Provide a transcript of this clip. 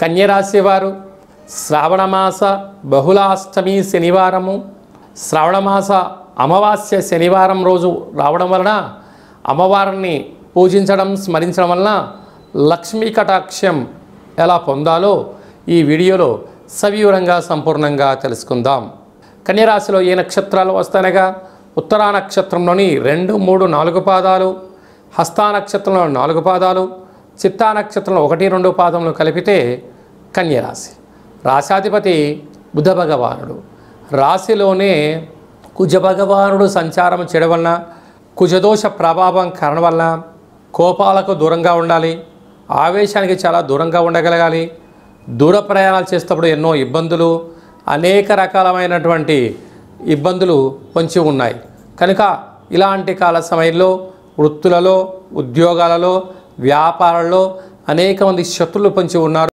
కన్యరాశి వారు శ్రావణమాస బహుళాష్టమి శనివారము, శ్రావణమాస అమావాస్య శనివారం రోజు రావడం వలన అమ్మవారిని పూజించడం స్మరించడం వలన లక్ష్మీ కటాక్షం ఎలా పొందాలో ఈ వీడియోలో సవివరంగా సంపూర్ణంగా తెలుసుకుందాం. కన్యరాశిలో ఏ నక్షత్రాలు వస్తాయనగా ఉత్తరా నక్షత్రంలోని 2, 3, 4 పాదాలు, హస్తా నక్షత్రంలో 4 పాదాలు, చిత్తా నక్షత్రంలో 1, 2 పాదములు కలిపితే కన్యరాశి. రాశాధిపతి బుధ భగవానుడు. రాశిలోనే కుజ భగవానుడు సంచారం చేయడం వలన, కుజదోష ప్రభావం కారణం వలన కోపాలకు దూరంగా ఉండాలి, ఆవేశానికి చాలా దూరంగా ఉండగలగాలి. దూర ప్రయాణాలు చేసేటప్పుడు ఎన్నో ఇబ్బందులు, అనేక రకాలైనటువంటి ఇబ్బందులు పొంచి ఉన్నాయి. కనుక ఇలాంటి కాల సమయంలో వృత్తులలో, ఉద్యోగాలలో, వ్యాపారాల్లో అనేక మంది శత్రులు పొంచి ఉన్నారు.